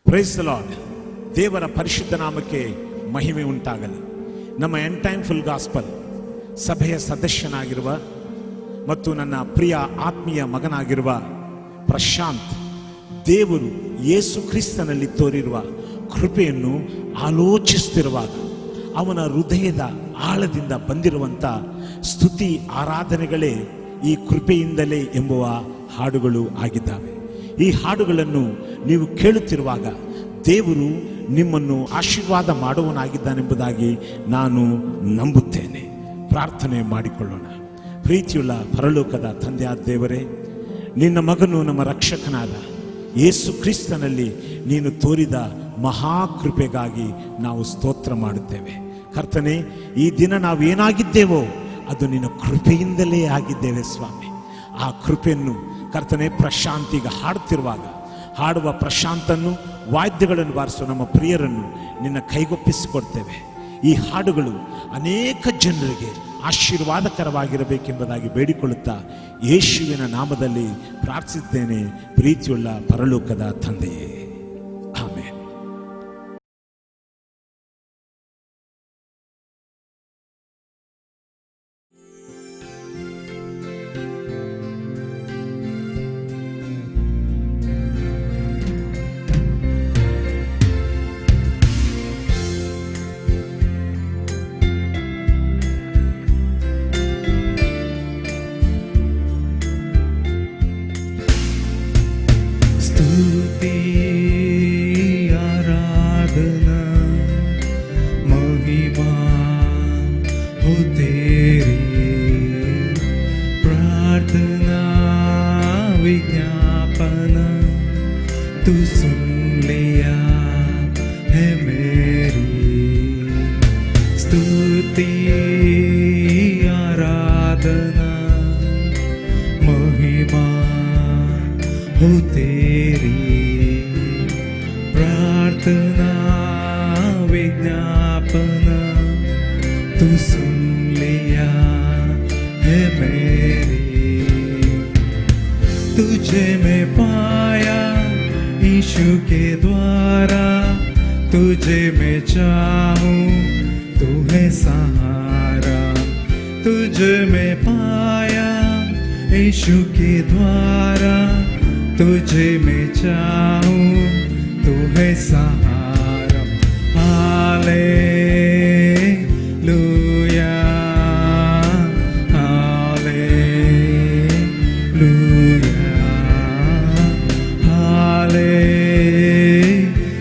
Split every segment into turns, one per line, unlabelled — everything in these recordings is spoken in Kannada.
Price the lord. ದೇವರ ಪರಿಶುದ್ಧ ನಾಮಕ್ಕೆ ಮಹಿಮೆ ಉಂಟಾಗಲಿ. ನಮ್ಮ ಎಂಡ್ ಟೈಮ್ ಫುಲ್ ಗಾಸ್ಪಲ್ ಸಭೆಯ ಸದಸ್ಯನಾಗಿರುವ ಮತ್ತು ನನ್ನ ಪ್ರಿಯ ಆತ್ಮೀಯ ಮಗನಾಗಿರುವ ಪ್ರಶಾಂತ್, ದೇವರು ಯೇಸು ಕ್ರಿಸ್ತನಲ್ಲಿ ತೋರಿರುವ ಕೃಪೆಯನ್ನು ಆಲೋಚಿಸುತ್ತಿರುವಾಗ ಅವನ ಹೃದಯದ ಆಳದಿಂದ ಬಂದಿರುವಂಥ ಸ್ತುತಿ ಆರಾಧನೆಗಳೇ ಈ ಕೃಪೆಯಿಂದಲೇ ಎಂಬುವ ಹಾಡುಗಳು ಆಗಿದ್ದಾವೆ. ಈ ಹಾಡುಗಳನ್ನು ನೀವು ಕೇಳುತ್ತಿರುವಾಗ ದೇವರು ನಿಮ್ಮನ್ನು ಆಶೀರ್ವಾದ ಮಾಡುವನಾಗಿದ್ದಾನೆಂಬುದಾಗಿ ನಾನು ನಂಬುತ್ತೇನೆ. ಪ್ರಾರ್ಥನೆ ಮಾಡಿಕೊಳ್ಳೋಣ. ಪ್ರೀತಿಯುಳ್ಳ ಪರಲೋಕದ ತಂದೆಯಾದ ದೇವರೇ, ನಿನ್ನ ಮಗನು ನಮ್ಮ ರಕ್ಷಕನಾದ ಯೇಸು ಕ್ರಿಸ್ತನಲ್ಲಿ ನೀನು ತೋರಿದ ಮಹಾಕೃಪೆಗಾಗಿ ನಾವು ಸ್ತೋತ್ರ ಮಾಡುತ್ತೇವೆ. ಕರ್ತನೇ, ಈ ದಿನ ನಾವೇನಾಗಿದ್ದೇವೋ ಅದು ನಿನ್ನ ಕೃಪೆಯಿಂದಲೇ ಆಗಿದ್ದೇವೆ ಸ್ವಾಮಿ. ಆ ಕೃಪೆಯನ್ನು ಕರ್ತನೇ, ಪ್ರಶಾಂತಿಗೆ ಹಾಡುತ್ತಿರುವಾಗ ಹಾಡುವ ಪ್ರಶಾಂತನ್ನು, ವಾದ್ಯಗಳನ್ನು ಬಾರಿಸುವ ನಮ್ಮ ಪ್ರಿಯರನ್ನು ನಿನ್ನ ಕೈಗೊಪ್ಪಿಸಿಕೊಡ್ತೇವೆ. ಈ ಹಾಡುಗಳು ಅನೇಕ ಜನರಿಗೆ ಆಶೀರ್ವಾದಕರವಾಗಿರಬೇಕೆಂಬುದಾಗಿ ಬೇಡಿಕೊಳ್ಳುತ್ತಾ ಯೇಸುವಿನ ನಾಮದಲ್ಲಿ ಪ್ರಾರ್ಥಿಸಿದ್ದೇನೆ, ಪ್ರೀತಿಯುಳ್ಳ ಪರಲೋಕದ ತಂದೆಯೇ, ಆಮೆನ್.
तू सुन लिया है मेरी स्तुति आराधना महिमा हो तेरी प्रार्थना विज्ञापना तू सुन लिया है मेरी तुझे मैं पाया यीशु के द्वारा तुझे मैं चाहूं तू है सहारा तुझे मैं पाया यीशु के द्वारा तुझे मैं चाहूं तू है सहारा हालेलुया हालेलुया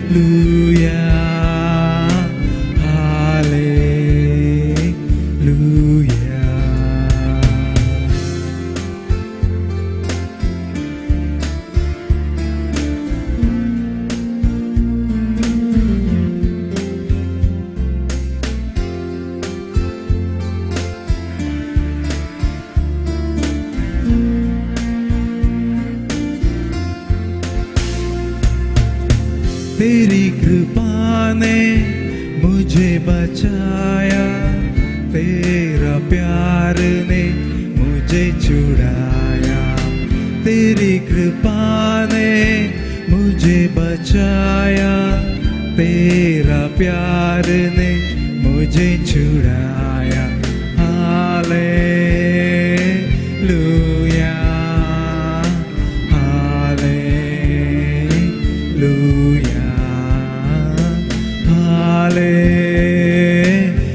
हालेलुया हालेलुया तेरी कृपा ने मुझे बचाया तेरा प्यार ने मुझे छुड़ाया तेरी कृपा ने मुझे बचाया तेरा प्यार ने मुझे छुड़ाया हालेलुया हालेलुया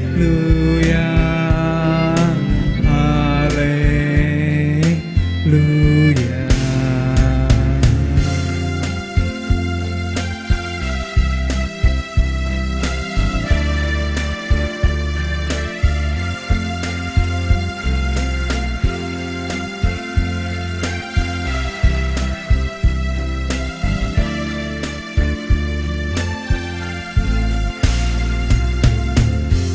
हालेलुया हालेलुया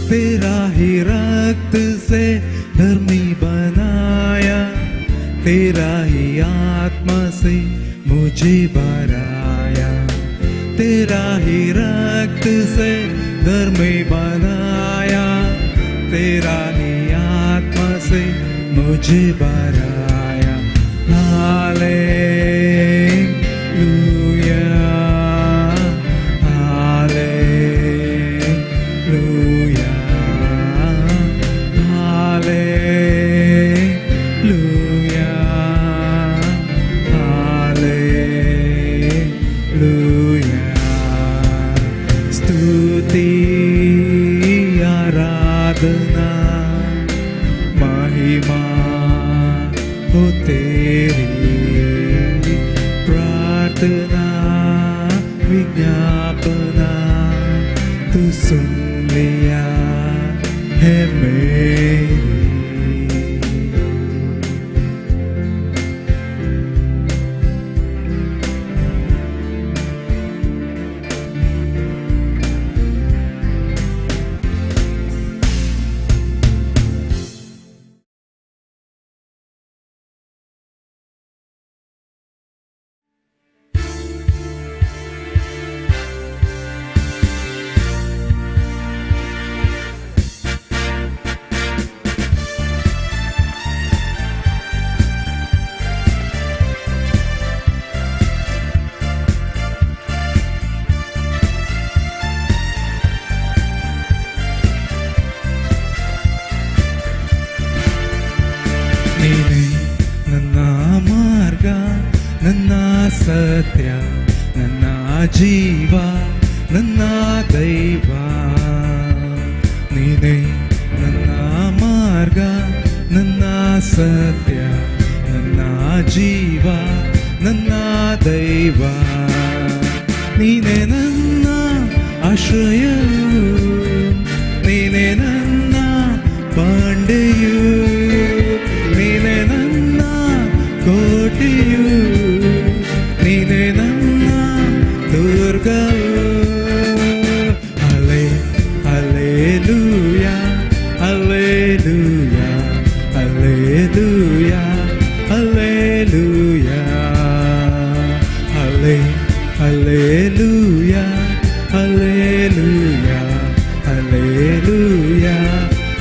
तेरा ही रक्त से धर्मी बना तेरा ही आत्मा से मुझे भराया, तेरा ही रक्त से धर्मी बनाया, तेरा ही आत्मा से मुझे भराया। Hallelujah, hallelujah, hallelujah, hallelujah. स्तुति आराधना महिमा हो तेरी, प्रार्थना विज्ञापना तू सुन लिया है मेरी। ನೀನೇ ನನ್ನ ಮಾರ್ಗ, ನನ್ನ ಸತ್ಯ, ನನ್ನ ಜೀವ, ನನ್ನ ದೈವ. ನೀನೇ ನನ್ನ ಮಾರ್ಗ, ನನ್ನ ಸತ್ಯ, ನನ್ನ ಜೀವ, ನನ್ನ ದೈವ. ನೀನೇ ನನ್ನ ಆಶ್ರಯವು, ನೀನೇ ನನ್ನ ಬಂಡೆಯು, ನೀನೇ ನನ್ನ ಕೋಟೆಯು, ನೀನೇ ನನ್ನ ದುರ್ಗವು. ಹಲ್ಲೆ ಹಲ್ಲೆಲೂಯಾ, ಹಲ್ಲೆಲೂಯಾ, ಹಲ್ಲೆಲೂಯಾ, ಹಲ್ಲೆಲೂಯಾ, ಹಲ್ಲೆ ಹಲ್ಲೆಲೂಯಾ, ಹಲ್ಲೆಲೂಯಾ, ಹಲ್ಲೆಲೂಯಾ,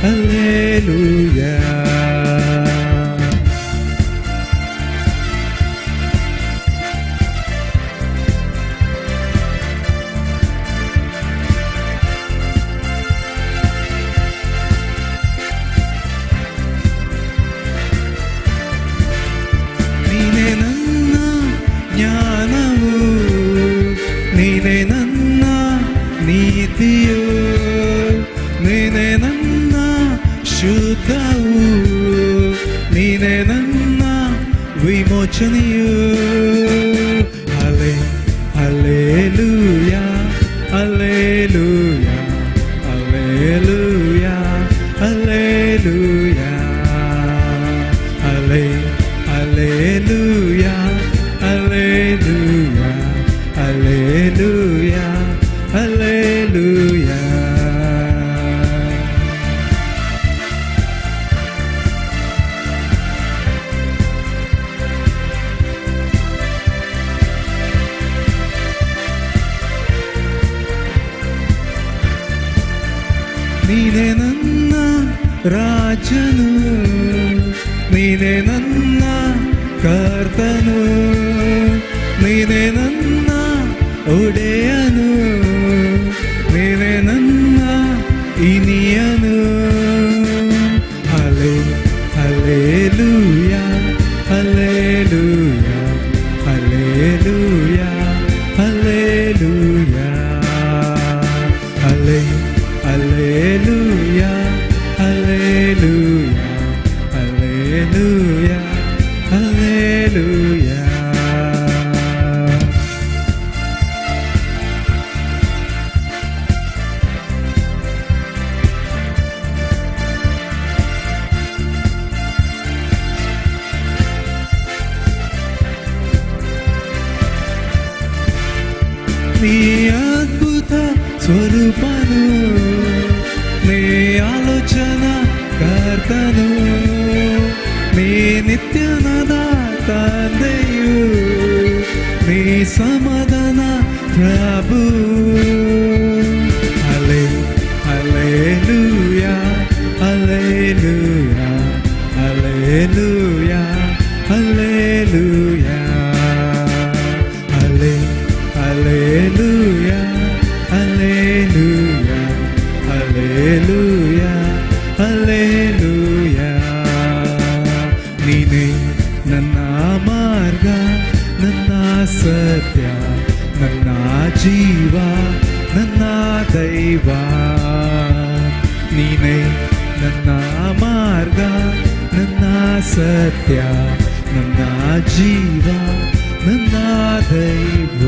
ಹಲ್ಲೆಲೂಯಾ. ನೀನೇ ನನ್ನ ಜ್ಞಾನವು, ನೀನೇ ನನ್ನ ನೀತಿಯು, ನೀನೇ ನನ್ನ ಶುದ್ಧವು, ನೀನೇ ನನ್ನ ವಿಮೋಚನೆಯು. ಹಲ್ಲೆ ಹಲ್ಲೆಲೂಯಾ, ಹಲ್ಲೆಲೂಯಾ, ಹಲ್ಲೆಲೂಯಾ, ಹಲ್ಲೆಲೂಯಾ, ಹಲ್ಲೆ ಹಲ್ಲೆಲೂಯಾ, ಹಲ್ಲೆಲೂಯಾ, ಹಲ್ಲೆಲೂಯಾ, ಹಲ್ಲೆಲೂಯಾ. ನೀನೇ ನನ್ನ ರಾಜನು, ನೀನೇ ನನ್ನ ಕರ್ತನು, ನೀನೇ ನನ್ನ ಒಡೆಯನು, ನೀನೇ ನನ್ನ ಇನಿಯನು. ಹಲ್ಲೆ ಹಲ್ಲೆಲೂಯಾ, ಹಲ್ಲೆಲೂಯಾ, ಹಲ್ಲೆಲೂಯಾ, ಹಲ್ಲೆಲೂಯಾ, ಹಲ್ಲೆ ಹಲ್ಲೆಲೂಯಾ, ಹಲ್ಲೆಲೂಯಾ, ಹಲ್ಲೆಲೂಯಾ, ಹಲ್ಲೆಲೂಯಾ. నీ అద్భుత స్వరూపను, నీ ఆలోచన కర్తను, నీ నిత్యనద ಸಮಾಧಾನ ಪ್ರಭು. Hallelujah, hallelujah, hallelujah, hallelujah, hallelujah, hallelujah, hallelujah, hallelujah. ನೀನೇ ನನ್ನ ಮಾರ್ಗ, ನನ್ನ ಸತ್ಯ, ನನ್ನ ಜೀವ, ನನ್ನ ದೈವ. ನೀನೇ ನನ್ನ ಮಾರ್ಗ, ನನ್ನ ಸತ್ಯ, ನನ್ನ ಜೀವ, ನನ್ನ ದೈವ.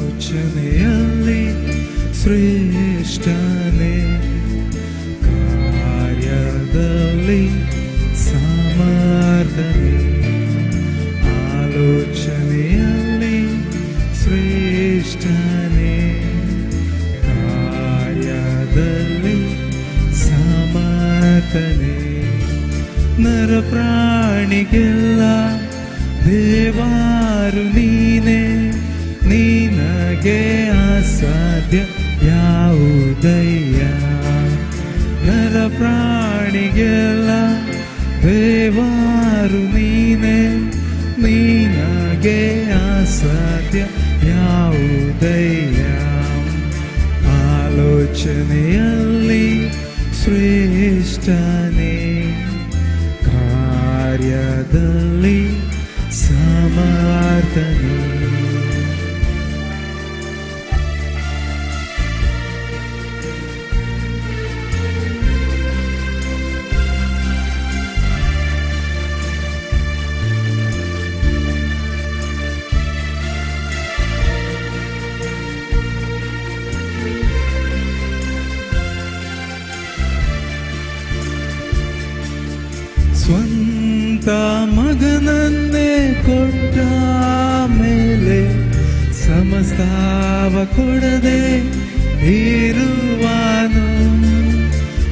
ಆಲೋಚನೆಯಲ್ಲಿ ಶ್ರೇಷ್ಠನೇ, ಕಾರ್ಯದಲ್ಲಿ ಸಮರ್ಥನೆ. ಆಲೋಚನೆಯಲ್ಲಿ ಶ್ರೇಷ್ಠನೇ, ಕಾರ್ಯದಲ್ಲಿ ಸಮರ್ಥನೆ. ನರ ಪ್ರಾಣಿಗೆಲ್ಲ ದೇವಾರು ನೀನೇ, ನಿನಗೆ ಅಸಾಧ್ಯ ಯಾವುದಯ್ಯ. ನರ ಪ್ರಾಣಿಗೆಲ್ಲ ದೇವಾರು ನೀನೇ, ನಿನಗೆ ಅಸಾಧ್ಯ ಯಾವುದಯ್ಯ. ಆಲೋಚನೆಯಲ್ಲಿ ಶ್ರೇಷ್ಠನೇ, ಕಾರ್ಯದಲ್ಲಿ ಸಮರ್ಥನೆ. ಸ್ವಂತ ಮಗನನ್ನೇ ಕೊಟ್ಟ ಮೇಲೆ ಸಮಸ್ತವ ಕೊಡದೆ ಇರುವನು.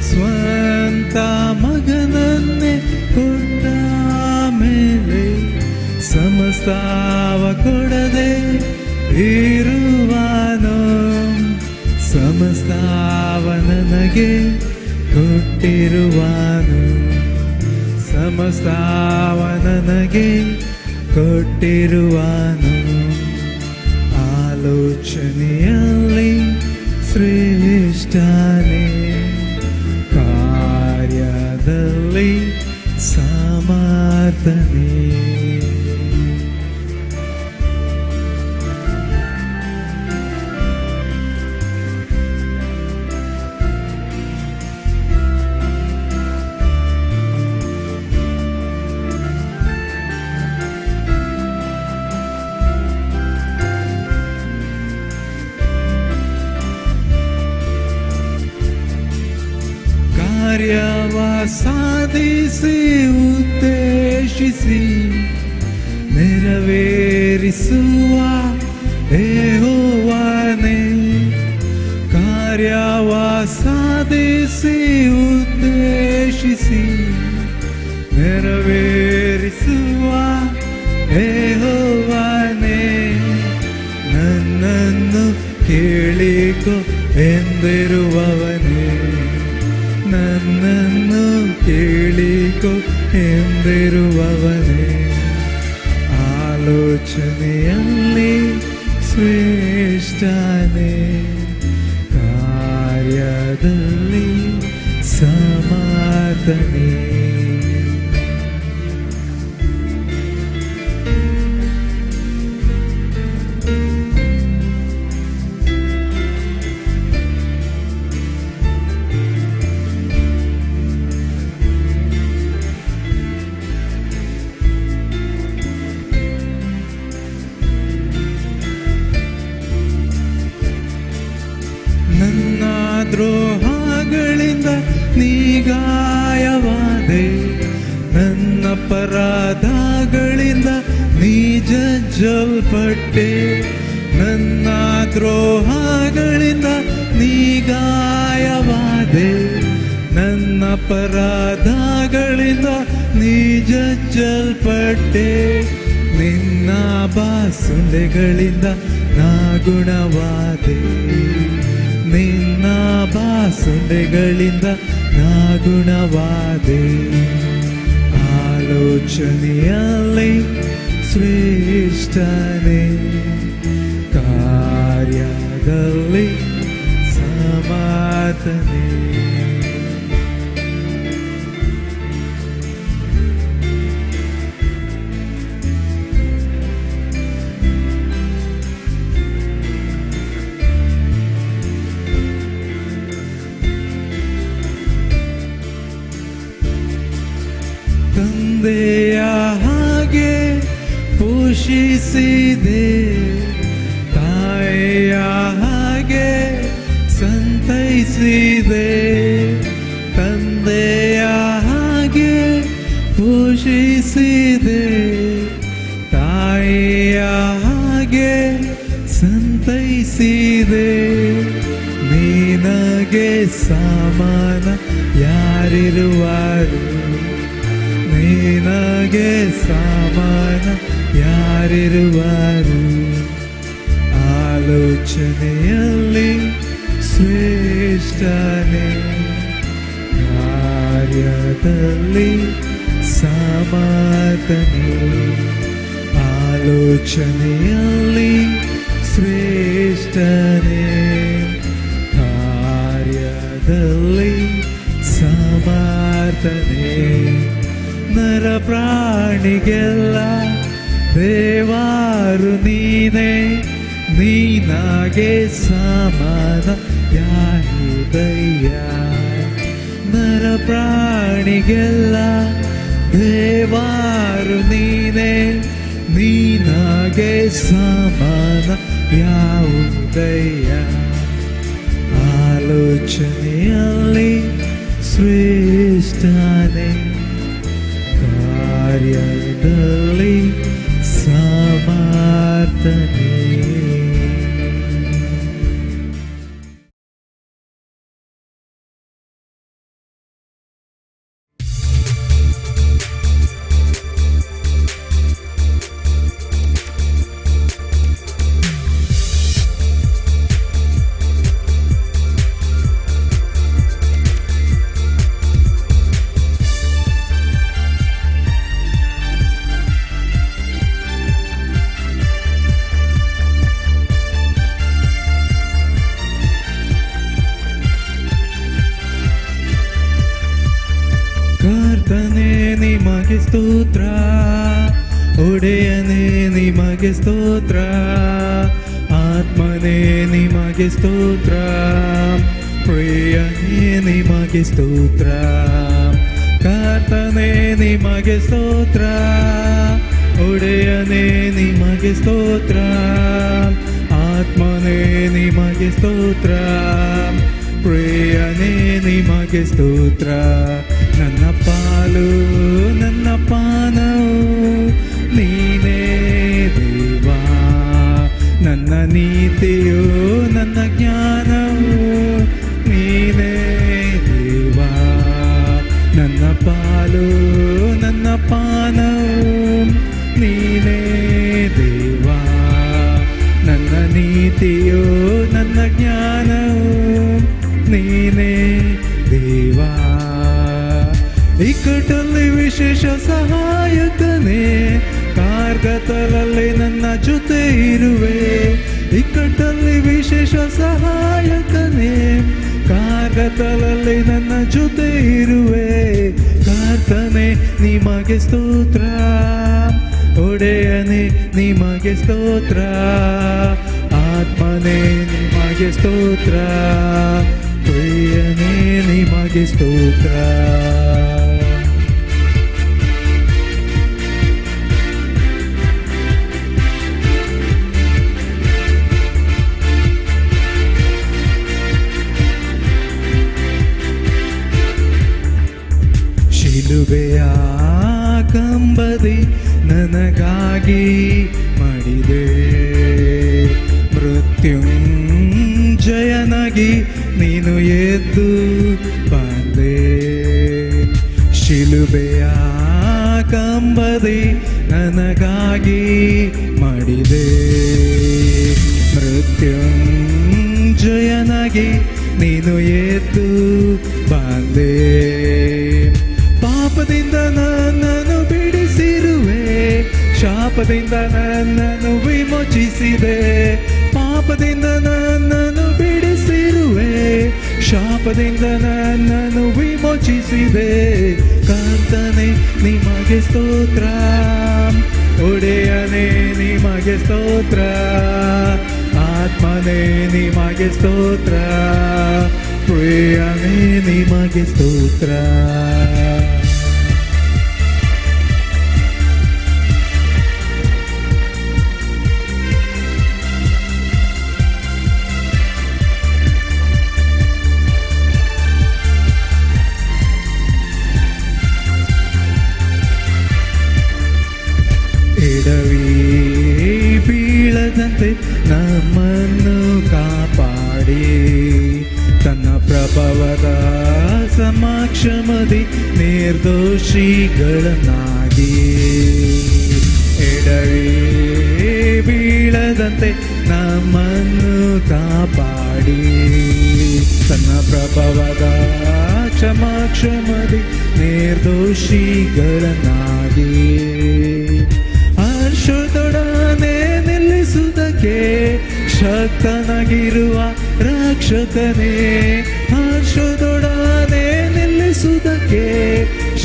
ಸ್ವಂತ ಮಗನನ್ನೇ ಕೊಟ್ಟ ಮೇಲೆ ಸಮಸ್ತವ ಕೊಡದೆ ಇರುವನು. ಸಮಸ್ತವ ನನಗೆ ಕೊಟ್ಟಿರುವನು, ಸಮಸ್ತವ ನನಗೆ ಕೊಟ್ಟಿರುವನು. ಆಲೋಚನೆಯಲ್ಲಿ ಶ್ರೇಷ್ಠನೇ, ಕಾರ್ಯದಲ್ಲಿ ಸಮರ್ಥನೆ. ಕಾರ್ಯವ ಸಾಧಿಸಿ ಉದ್ದೇಶಿಸಿ ನೆರವೇರಿಸುವ ಯೆಹೋವನೇ. ಕಾರ್ಯವ ಸಾಧಿಸಿ ಉದ್ದೇಶಿಸಿ ನೆರವೇರಿಸುವ ಯೆಹೋವನೇ. ನನ್ನನ್ನು ಕೇಳಿಕೊ ಎಂದಿರುವವನೇ, ನನ್ನನ್ನು ಕೇಳಿಕೊ ಎಂದಿರುವವನೇ. ಆಲೋಚನೆಯಲ್ಲಿ ಶ್ರೇಷ್ಠನೇ, ಕಾರ್ಯದಲ್ಲಿ ಸಮರ್ಥನೆ. ಜಜ್ಜಲ್ಪಟ್ಟೆ, ನನ್ನ ದ್ರೋಹಗಳಿಂದ ನೀ ಗಾಯವಾದೆ, ನನ್ನ ಅಪರಾಧಗಳಿಂದ ನೀ ಜಜ್ಜಲ್ಪಟ್ಟೆ, ನಿನ್ನ ಬಾಸುಂಡೆಗಳಿಂದ ನಾ ಗುಣವಾದೆ, ನಿನ್ನ ಬಾಸುಂಡೆಗಳಿಂದ ನಾ ಗುಣವಾದೆ. ಆಲೋಚನೆಯಲ್ಲಿ ಶ್ರೇಷ್ಠನೇ, ಕಾರ್ಯದಲ್ಲಿ ಸಮರ್ಥನೇ. ತಂದೆಯ ಹಾಗೆ ಪೋಷಿಸಿದೆ, ತಾಯಿಯ ಹಾಗೆ ಸಂತೈಸಿದೆ, ತಂದೆಯ ಹಾಗೆ ಪೋಷಿಸಿದೆ, ತಾಯಿಯ ಹಾಗೆ ಸಂತೈಸಿದೆ. ನಿನಗೆ ಸಮಾನ ಯಾರಿರುವರು, ನಿನಗೆ ಸಮಾನ ಯಾರಿರುವರು. ಆಲೋಚನೆಯಲ್ಲಿ ಶ್ರೇಷ್ಠನೇ, ಕಾರ್ಯದಲ್ಲಿ ಸಮರ್ಥನೇ. ಆಲೋಚನೆಯಲ್ಲಿ ಶ್ರೇಷ್ಠನೇ, ಕಾರ್ಯದಲ್ಲಿ ಸಮರ್ಥನೇ. ನರ ಪ್ರಾಣಿಗೆಲ್ಲ ದೇವಾರು ನೀನೇ, ನೀನಾಗೆ ಸಮಾನ ಯಾರಿದಯ್ಯ. ನರ ಪ್ರಾಣಿಗೆಲ್ಲ ದೇವಾರು ನೀನೇ, ನೀನಾಗೆ ಸಮಾನ ಯಾವುದಯ್ಯ. ಆಲೋಚನೆಯಲ್ಲಿ ಶ್ರೇಷ್ಠನೇ, ಕಾರ್ಯದಲ್ಲಿ ಸಮರ್ಥನೇ. ಕರ್ತನೇ ನಿಮಗೆ ಸ್ತೋತ್ರ, ಒಡೆಯನೇ ನಿಮಗೆ ಸ್ತೋತ್ರ, ಆತ್ಮನೇ ನಿಮಗೆ ಸ್ತೋತ್ರ, ಪ್ರಿಯನೇ ನಿಮಗೆ ಸ್ತೋತ್ರ. ಕರ್ತನೇ ನಿಮಗೆ ಸ್ತೋತ್ರ, ಒಡೆಯನೇ ನಿಮಗೆ ಸ್ತೋತ್ರ, ಆತ್ಮನೇ ನಿಮಗೆ ಸ್ತೋತ್ರ, ಪ್ರಿಯನೇ ನಿಮಗೆ ಸ್ತೋತ್ರ. ನನ್ನ ಪಾಲು ನನ್ನ ಪಾನವು ನೀನೇ ದೇವಾ, ನನ್ನ ನೀತಿಯು ನನ್ನ ಜ್ಞಾನವು ನೀನೇ ದೇವಾ. ನನ್ನ ಪಾಲು ನನ್ನ ಪಾನವು ನೀನೇ ದೇವಾ, ನನ್ನ ನೀತಿಯು ನನ್ನ ಜ್ಞಾನವು ನೀನೇ ದೇವಾ. ಇಕ್ಕಟ್ಟಲ್ಲಿ ವಿಶೇಷ ಸಹಾಯಕನೇ, ಕಾರ್ಗತ್ತಲಲ್ಲಿ ನನ್ನ ಜೊತೆ ಇರುವೆ. ಇಕ್ಕಟ್ಟಲ್ಲಿ ವಿಶೇಷ ಸಹಾಯಕನೇ, ಕಾರ್ಗತ್ತಲಲ್ಲಿ ನನ್ನ ಜೊತೆ ಇರುವೆ. ಕರ್ತನೇ ನಿಮಗೆ ಸ್ತೋತ್ರ, ಒಡೆಯನೇ ನಿಮಗೆ ಸ್ತೋತ್ರ, ಆತ್ಮನೇ ನಿಮಗೆ ಸ್ತೋತ್ರ, ಪ್ರಿಯನೇ ನಿಮಗೆ ಸ್ತೋತ್ರ. ಶಿಲುಬೆಯ ಕಂಬದಿ ನನಗಾಗಿ ಮಡಿ ಕಂಬದಿ ನನಗಾಗಿ ಮಾಡಿದೆ. ಮೃತ್ಯುಂಜಯನಾಗಿ ನೀನು ಎದ್ದು ಬಂದೆ. ಪಾಪದಿಂದ ನನ್ನನ್ನು ಬಿಡಿಸಿರುವೆ, ಶಾಪದಿಂದ ನನ್ನನ್ನು ವಿಮೋಚಿಸಿದೆ. ಪಾಪದಿಂದ ನನ್ನನ್ನು ಬಿಡಿಸಿರುವೆ, ಶಾಪದಿಂದ ನನ್ನನ್ನು ವಿಮೋಚಿಸಿದೆ. ಕರ್ತನೇ ನಿಮಗೆ ಸ್ತೋತ್ರ, ಒಡೆಯನೇ ನಿಮಗೆ ಸ್ತೋತ್ರ, ಆತ್ಮನೇ ನಿಮಗೆ ಸ್ತೋತ್ರ, ಪ್ರಿಯನೇ ನಿಮಗೆ ಸ್ತೋತ್ರ. ಎಡವಿ ಬೀಳದಂತೆ ನಮ್ಮನ್ನು ಕಾಪಾಡಿ, ತನ್ನ ಪ್ರಭಾವದ ಸಮಕ್ಷಮದಿ ನಿರ್ದೋಷಿಗಳನ್ನಾಗಿ. ಎಡವಿ ಬೀಳದಂತೆ ನಮ್ಮನ್ನು ಕಾಪಾಡಿ, ತನ್ನ ಪ್ರಭಾವದ ಸಮಕ್ಷಮದಿ ನಿರ್ದೋಷಿಗಳನ್ನಾಗಿ. ಹರ್ಷದೊಡನೆ ನಿಲ್ಲಿಸುವುದಕ್ಕೆ ಶಕ್ತನಾಗಿರುವ ರಕ್ಷಕನೇ, ಹರ್ಷದೊಡನೆ ನಿಲ್ಲಿಸುವುದಕ್ಕೆ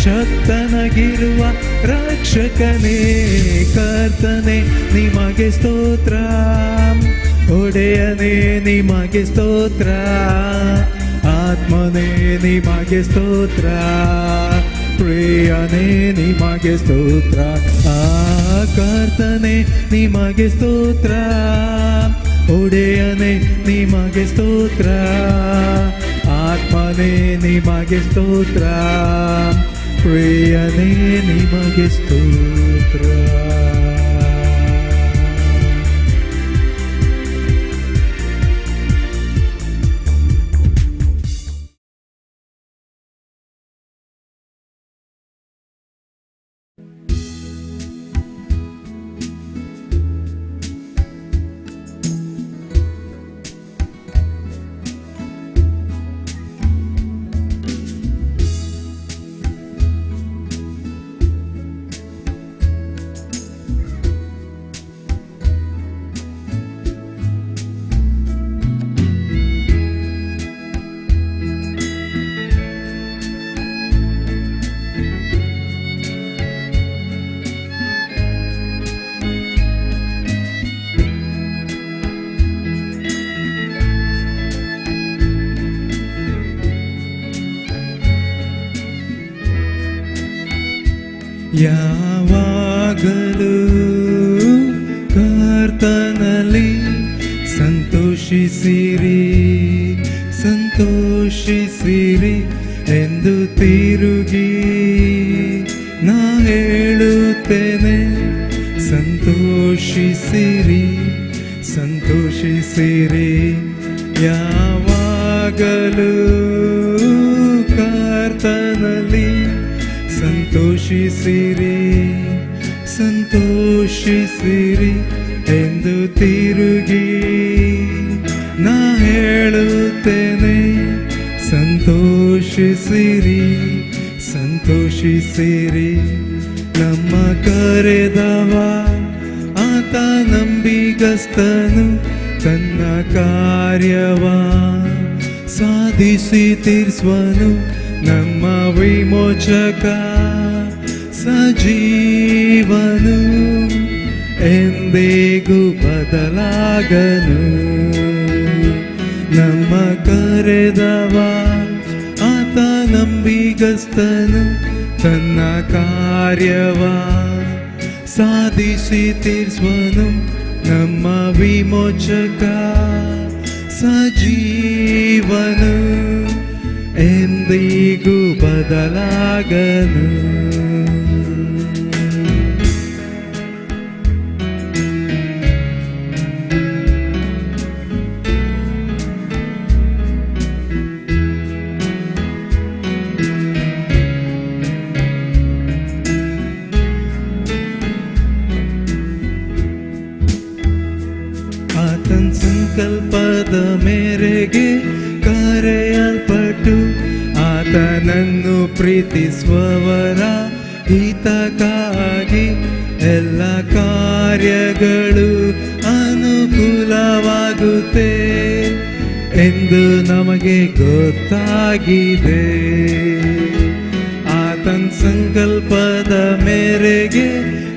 ಶಕ್ತನಾಗಿರುವ ರಕ್ಷಕನೇ. ಕರ್ತನೇ ನಿಮಗೆ ಸ್ತೋತ್ರ, ಒಡೆಯನೇ ನಿಮಗೆ ಸ್ತೋತ್ರ, ಆತ್ಮನೇ ನಿಮಗೆ ಸ್ತೋತ್ರ, ಪ್ರಿಯನೇ ನಿಮಗೆ ಸ್ತೋತ್ರ. ಕರ್ತನೇ ನಿಮಗೆ ಸ್ತೋತ್ರ, ಒಡೆಯನೇ ನಿಮಗೆ ಸ್ತೋತ್ರ, ಆತ್ಮನೇ ನಿಮಗೆ ಸ್ತೋತ್ರ, ಪ್ರಿಯನೇ ನಿಮಗೆ ಸ್ತೋತ್ರ. ಯಾವಾಗಲೂ ಕರ್ತನಲ್ಲಿ ಸಂತೋಷಿಸಿರಿ, ಸಂತೋಷಿಸಿರಿ ಎಂದು ತಿರುಗಿ ನಾ ಹೇಳುತ್ತೇನೆ. ಸಂತೋಷಿಸಿರಿ, ಸಂತೋಷಿಸಿರಿ, ಯಾವಾಗಲೂ ಕರ್ತನಲ್ಲಿ ಸಂತೋಷಿಸಿರಿ, ಸಂತೋಷಿಸಿರಿ ಎಂದು ತಿರುಗಿ ನಾ ಹೇಳುತ್ತೇನೆ. ಸಂತೋಷಿಸಿರಿ, ಸಂತೋಷಿಸಿರಿ, ನಮ್ಮ ಕರೆದವ ಆತ ನಂಬಿಗಸ್ತನು, ತನ್ನ ಕಾರ್ಯವ ಸಾಧಿಸಿ ತೀರ್ಸುವನು. ನಮ್ಮ ವಿಮೋಚಕ ಸಜೀವನು, ಎಂದಿಗೂ ಬದಲಾಗನು. ನಮ್ಮ ಕರೆದವ ಆತ ನಂಬಿಗಸ್ತನು, ತನ್ನ ಕಾರ್ಯವ ಸಾಧಿಸಿ ತೀರ್ಸುವನು. ನಮ್ಮ ವಿಮೋಚಕ ಸಜೀವನು, ಎಂದಿಗೂ ಬದಲಾಗನು. ಸಂಕಲ್ಪದ ಮೇರೆಗೆ ಕರೆಯಲ್ಪಟ್ಟು ಆತನನ್ನು ಪ್ರೀತಿಸುವವರ ಹಿತಕ್ಕಾಗಿ ಎಲ್ಲ ಕಾರ್ಯಗಳು ಅನುಕೂಲವಾಗುತ್ತೆ ಎಂದು ನಮಗೆ ಗೊತ್ತಾಗಿದೆ. ಆತನ ಸಂಕಲ್ಪದ ಮೇರೆಗೆ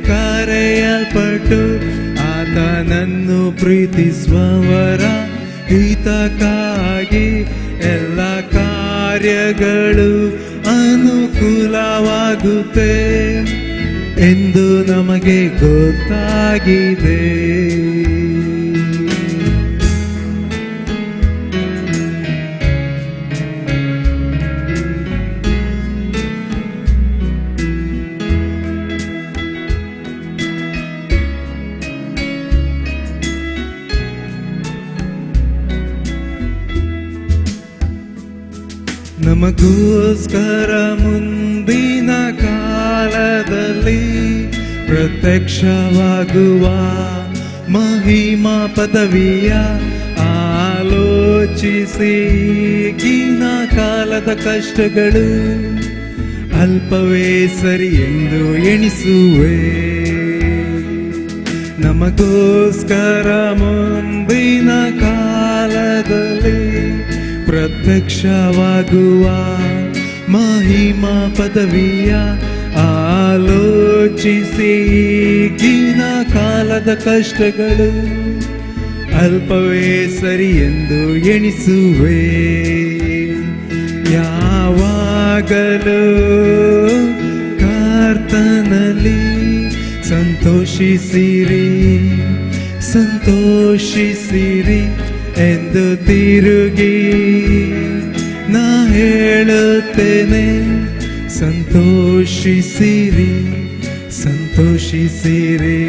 ಕರೆಯಲ್ಪಟ್ಟು ಆತನನ್ನು ಪ್ರೀತಿಸುವವರ ಹಿತಕ್ಕಾಗಿ ಎಲ್ಲ ಕಾರ್ಯಗಳು ಅನುಕೂಲವಾಗುತ್ತೆ ಎಂದು ನಮಗೆ ಗೊತ್ತಾಗಿದೆ. ನಮಗೋಸ್ಕರ ಮುಂದಿನ ಕಾಲದಲ್ಲಿ ಪ್ರತ್ಯಕ್ಷವಾಗುವ ಮಹಿಮಾ ಪದವಿಯ ಆಲೋಚಿಸಿ ಈಗಿನ ಕಾಲದ ಕಷ್ಟಗಳು ಅಲ್ಪವೇ ಸರಿ ಎಂದು ಎಣಿಸುವೆ. ನಮಗೋಸ್ಕರ ಮುಂದಿನ ಕಾಲದಲ್ಲಿ ಪ್ರತ್ಯಕ್ಷವಾಗುವ ಮಹಿಮಾ ಪದವಿಯ ಆಲೋಚಿಸಿ ಈಗಿನ ಕಾಲದ ಕಷ್ಟಗಳು ಅಲ್ಪವೇ ಸರಿ ಎಂದು ಎಣಿಸುವೆ. ಯಾವಾಗಲೂ ಕರ್ತನಲ್ಲಿ ಸಂತೋಷಿಸಿರಿ ಸಂತೋಷಿಸಿರಿ ಎಂದು ತಿರುಗಿ ನಾ ಹೇಳುತ್ತೇನೆ. ಸಂತೋಷಿಸಿರಿ ಸಂತೋಷಿಸಿರಿ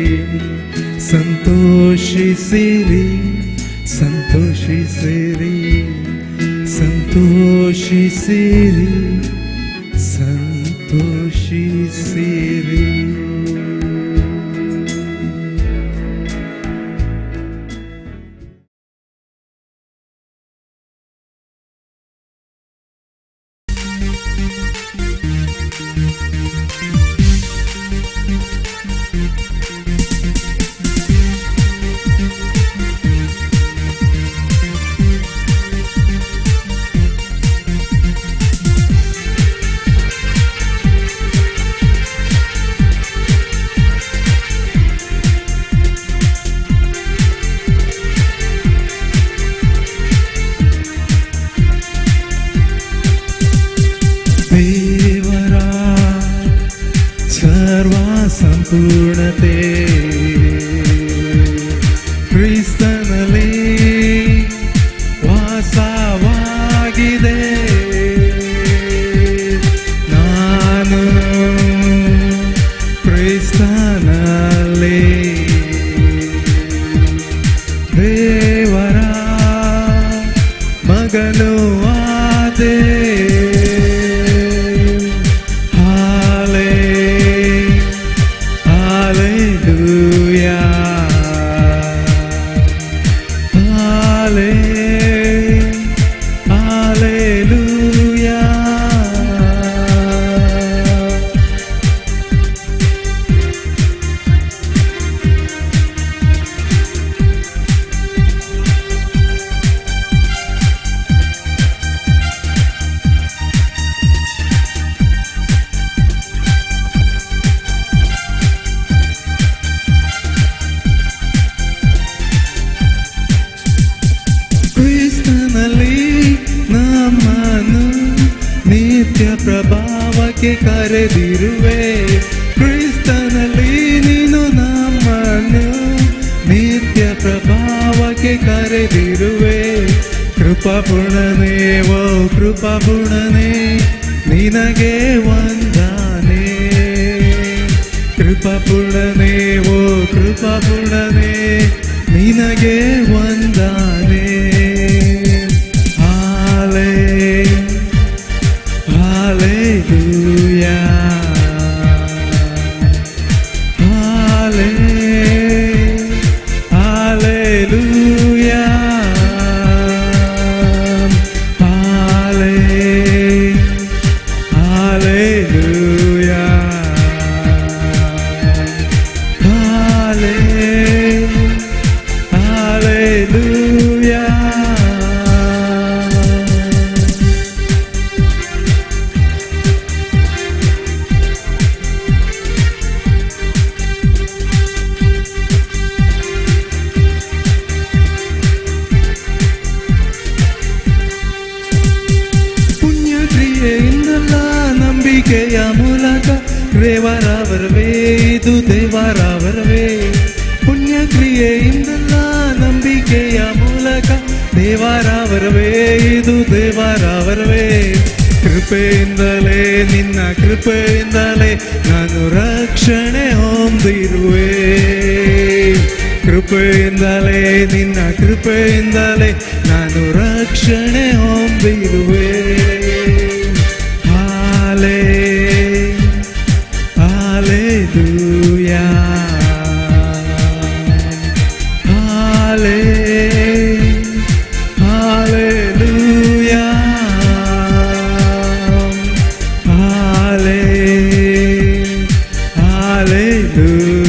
ಸಂತೋಷಿಸಿರಿ ಸಂತೋಷಿಸಿರಿ ಸಂತೋಷಿಸಿರಿ ಸಂತೋಷಿಸಿರಿ. ಸಂಪೂರ್ಣತೆ ಕ್ರಿಸ್ತನಲ್ಲಿ ವಾಸವಾಗಿದೆ. ನಾನು ಕ್ರಿಸ್ತನಲ್ಲಿ ದೇವರ ಮಗನು ಆದೆ. ಪ್ರಭಾವಕ್ಕೆ ಕರೆದಿರುವೆ. ಕ್ರಿಸ್ತನಲ್ಲಿ ನೀನು ನಮ್ಮನ್ನು ನಿತ್ಯ ಪ್ರಭಾವಕ್ಕೆ ಕರೆದಿರುವೆ. ಕೃಪಾಪೂರ್ಣನೇ ಓ ಕೃಪಾಪೂರ್ಣನೇ ನಿನಗೆ ವಂದನೆ. ಕೃಪಾಪೂರ್ಣನೇ ಓ ಕೃಪಾಪೂರ್ಣನೇ ನಿನಗೆ ವಂದನೆ. Hallelujah, Hallelujah. ಪುಣ್ಯಕ್ರಿಯೆಯಿಂದಲ್ಲ ನಂಬಿಕೆಯ ಮೂಲಕ ದೇವರವರವೇ ಇದು ದೇವರವರವೇ. ಪುಣ್ಯಕ್ರಿಯೆಯಿಂದಲ್ಲ ನಂಬಿಕೆಯ ಮೂಲಕ ದೇವರವರವೇ ಇದು ದೇವರವರವೇ. ಕೃಪೆಯಿಂದಲೇ ನಿನ್ನ ಕೃಪೆಯಿಂದಲೇ ನಾನು ರಕ್ಷಣೆ ಹೊಂದಿರುವೆ. ಕೃಪೆಯಿಂದಲೇ ನಿನ್ನ ಕೃಪೆಯಿಂದಲೇ ನಾನು ರಕ್ಷಣೆ ಹೊಂದಿರುವೆ. Hallelujah, Hallelujah, Hallelujah, Hallelujah.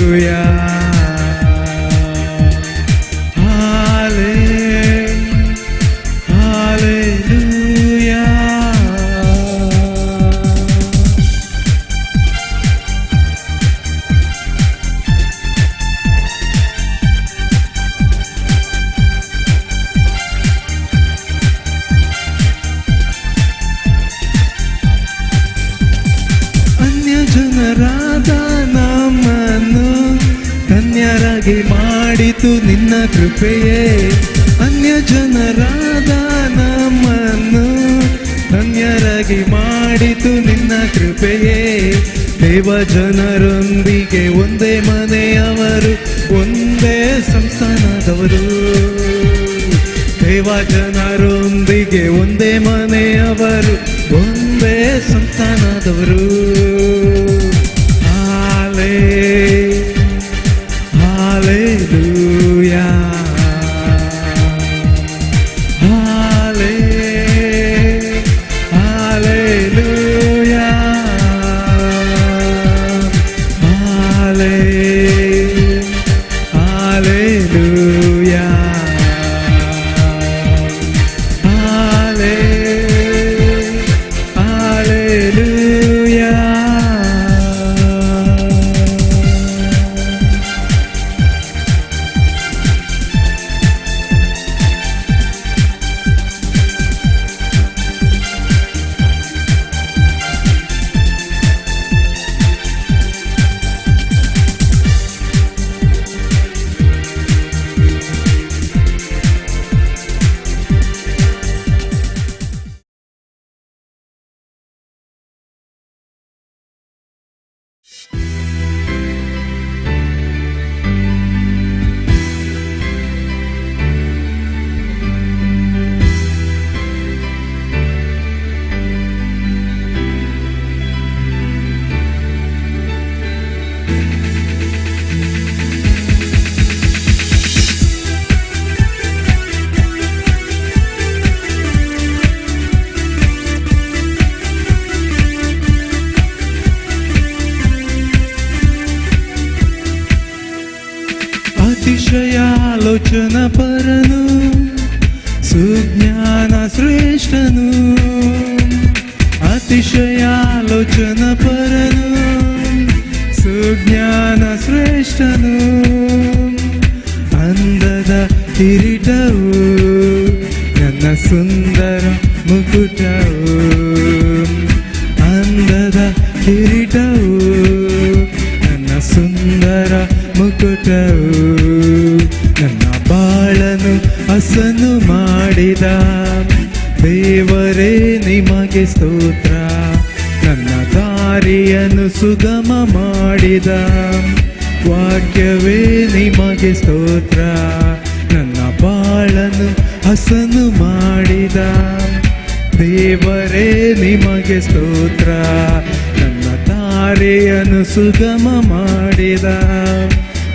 ಜನರಾದ ನಮ್ಮನ್ನು ಧನ್ಯರಾಗಿ ಮಾಡಿತು ನಿನ್ನ ಕೃಪೆಯೇ. ಅನ್ಯ ಜನರಾದ ನಮ್ಮನ್ನು ಧನ್ಯರಾಗಿ ಮಾಡಿತು ನಿನ್ನ ಕೃಪೆಯೇ. ದೇವ ಜನರೊಂದಿಗೆ ಒಂದೇ ಮನೆಯವರು, ಒಂದೇ ಸಂಸ್ಥಾನದವರು. ದೇವ ಜನರೊಂದಿಗೆ ಒಂದೇ ಮನೆಯವರು, ಒಂದೇ ಸಂಸ್ಥಾನದವರು. Hallelujah, Hallelujah, Hallelujah, Hallelujah. ಅತಿಶಯಾಲೋಚನ ಪರನು, ಸುಜ್ಞಾನ ಶ್ರೇಷ್ಠನು. ಅತಿಶಯಾಲೋಚನ ಪರನು, ಸುಜ್ಞಾನ ಶ್ರೇಷ್ಠನು. ಅಂದದ ಕಿರೀಟವು ನನ್ನ ಸುಂದರ ಮುಕುಟವು. ಅಂದದ ಕಿರೀಟವು ನನ್ನ ಸುಂದರ ಮುಕುಟವು. ನನ್ನ ಬಾಳನು ಹಸನು ಮಾಡಿದ ದೇವರೇ ನಿಮಗೆ ಸ್ತೋತ್ರ. ನನ್ನ ದಾರಿಯನ್ನು ಸುಗಮ ಮಾಡಿದ ವಾಕ್ಯವೇ ನಿಮಗೆ ಸ್ತೋತ್ರ. ನನ್ನ ಬಾಳನು ಹಸನು ಮಾಡಿದ ದೇವರೇ ನಿಮಗೆ ಸ್ತೋತ್ರ. ನನ್ನ ದಾರಿಯನ್ನು ಸುಗಮ ಮಾಡಿದ